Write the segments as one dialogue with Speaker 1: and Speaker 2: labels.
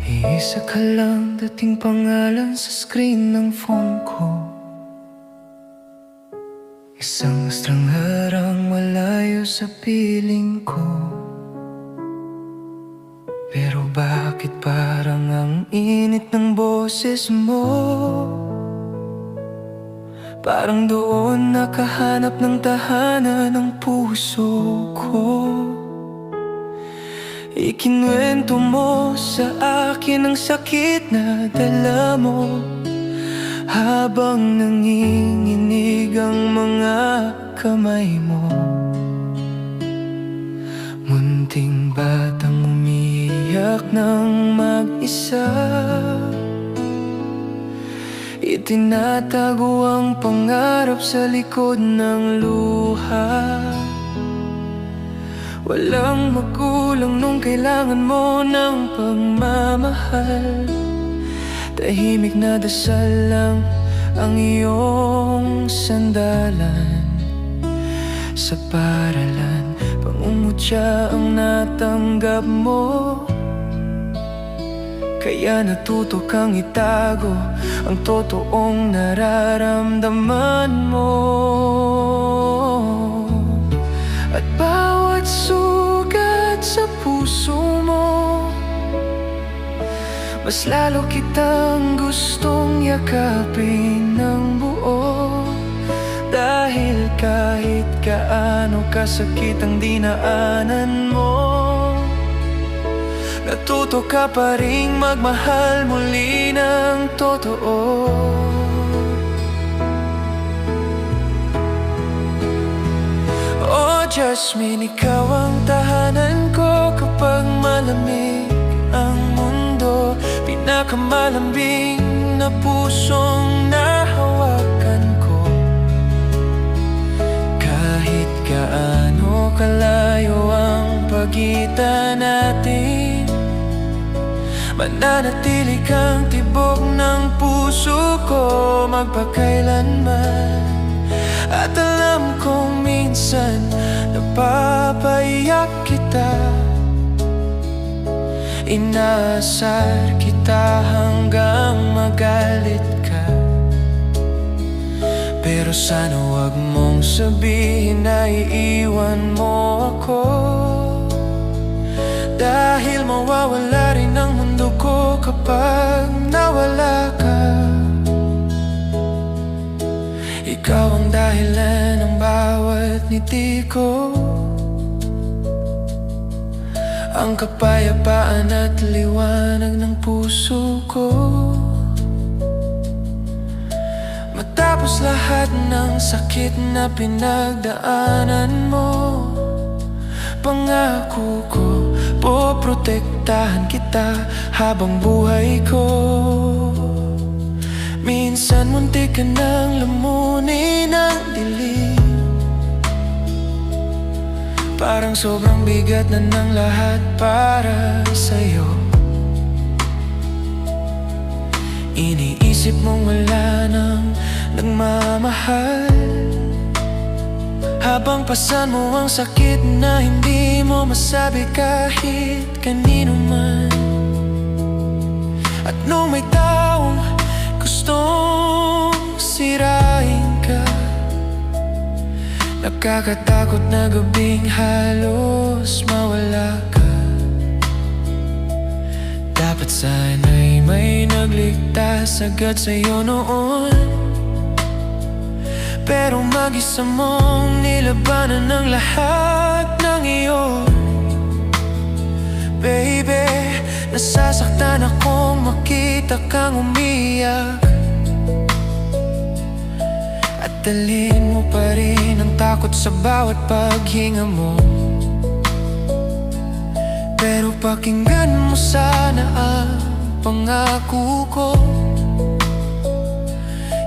Speaker 1: Iisa ka lang dating pangalan sa screen ng phone ko. Isang estrangherang malayo sa piling ko. Pero bakit parang ang init ng boses mo? Parang doon nakahanap ng tahanan ng puso ko. Ikinuwento mo sa akin ang sakit na dala mo, habang nanginginig ang mga kamay mo. Munting batang umiiyak ng mag-isa, itinatago ang pangarap sa likod ng luha. Walang magulang nung kailangan mo ng pagmamahal. Tahimik na dasal lang ang iyong sandalan. Sa paralan, pangungutya ang natanggap mo. Kaya natuto kang itago ang totoong nararamdaman mo. At bawat sugat sa puso mo, mas lalo kitang gustong yakapin ng buo. Dahil kahit gaano kasakit ang dinaanan mo, natuto ka pa ring magmahal muli ng totoo. Oh Jasmine, ikaw ang tahanan ko kapag malamig ang mundo. Pinakamalambing na pusong nahawakan ko. Kahit gaano kalayo ang pagitan natin, mananatili kang tibok ng puso ko magpakailanman. At alam kong minsan napapaiyak kita, inaasar kita hanggang magalit ka. Pero sana wag mong sabihin na iiwan mo ako, dahil mawawala rin ang mundo ko kapag nawala ka. Ikaw ang dahilan ng bawat ngiti ko, ang kapayapaan at liwanag ng puso ko. Matapos lahat ng sakit na pinagdaanan mo, pangako ko, poprotektahan kita habang buhay ko. Minsan muntik ka nang lamunin ang dilim, parang sobrang bigat na ng lahat para sa'yo. Iniisip mong wala nang nagmamahal, habang pasan mo ang sakit na hindi mo masabi kahit kanino man. At nung may taong gustong sirain ka, nakakatakot na gabing halos mawala ka. Dapat sana'y may nagligtas agad sa'yo noon, pero mag-isa mong nilabanan ang lahat ng iyon. Baby, nasasaktan akong makita kang umiyak, at dalhin mo pa rin ang takot sa bawat paghinga mo. Pero pakinggan mo sana ang pangako ko,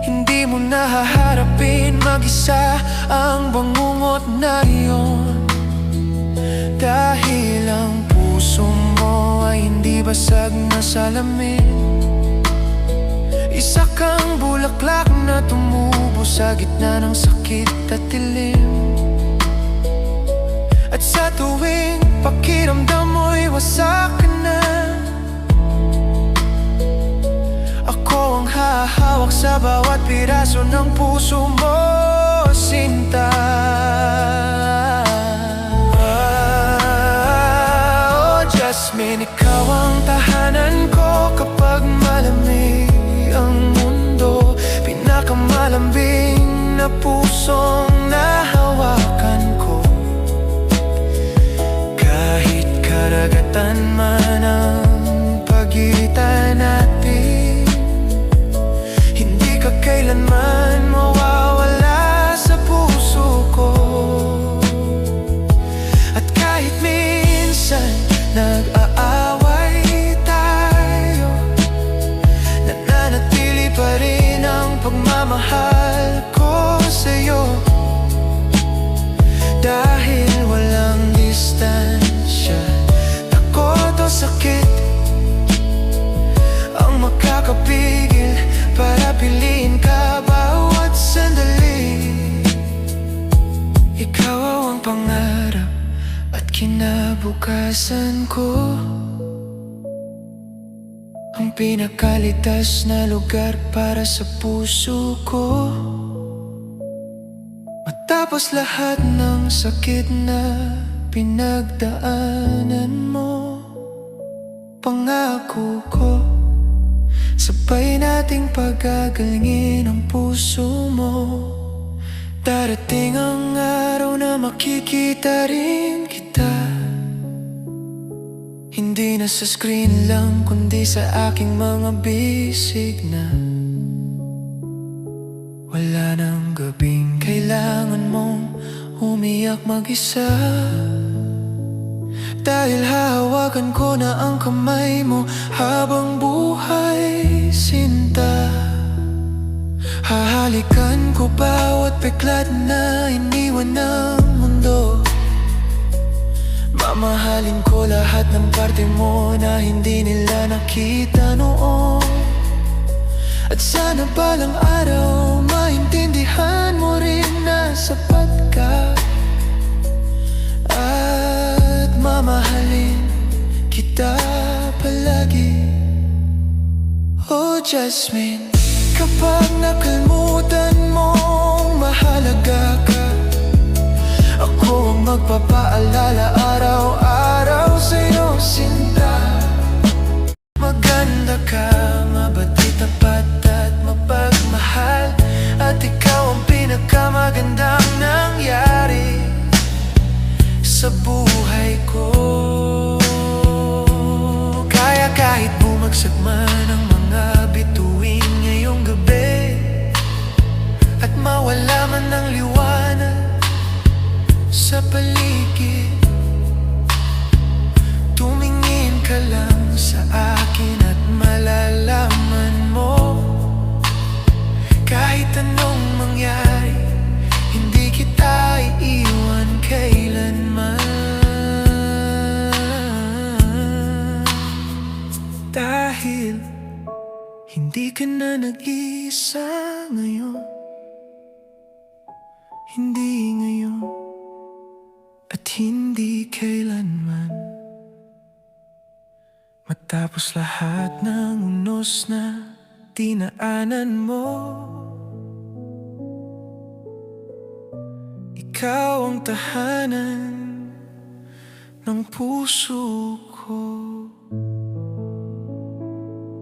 Speaker 1: hindi mo nahaharapin mag-isa ang bangungot na iyon. Dahil ang puso mo ay hindi basag na salamin, isa kang bulaklak na tumubo sa gitna ng sakit at dilim. At sa tuwing pakiramdam mo'y wasak ka na, sa bawat piraso ng puso mo, sinta. Oh, Jasmine, ikaw ang tahanan ko kapag malamig ang mundo. Pinakamalambing na pusong nahawakan ko. Kahit karagatan man ang pagitan natin, hindi ka kailanman mawawala sa puso ko. At kahit minsan nag-aaway tayo, nananatili pa rin ang pagmamahal ko sa'yo. Dahil walang distansya, takot o sakit ang makakapigil para piliin ka bawat sandali. Ikaw ang pangarap at kinabukasan ko, ang pinakalitas na lugar para sa puso ko. Matapos lahat ng sakit na pinagdaanan mo, pangako ko, sabay nating pagagalingin ang puso mo. Darating ang araw na makikita rin kita, hindi na sa screen lang kundi sa aking mga bisig na. Wala nang gabing kailangan mong umiyak mag-isa, dahil hahawakan ko na ang kamay mo habang buhay, sinta. Hahalikan ko bawat peklat na iniwan ng mundo. Mamahalin ko lahat ng parte mo na hindi nila nakita noon. At sana balang araw maintindihan mo rin na sapat ka, at mamahalin kita palagi. Oh, Jasmine, kapag nakalimutan mong mahalaga ka, ako ang magpapaalala araw-araw sa'yo, sinta. Maganda ka, mabait, tapat at mapagmahal, at ikaw ang pinakamagandang nangyari sa buhay ko. Kaya kahit bumagsak man ang mga bituin ngayong gabi, at mawala man ng liwanag sa paligid, tumingin ka lang sa akin at malalaman mo, kahit anong mangyari, hindi kita iiwan kailanman. Dahil hindi ka na nag-iisa ngayon, hindi ngayon at hindi kailanman. Matapos lahat ng unos na dinaanan mo, ikaw ang tahanan ng puso ko.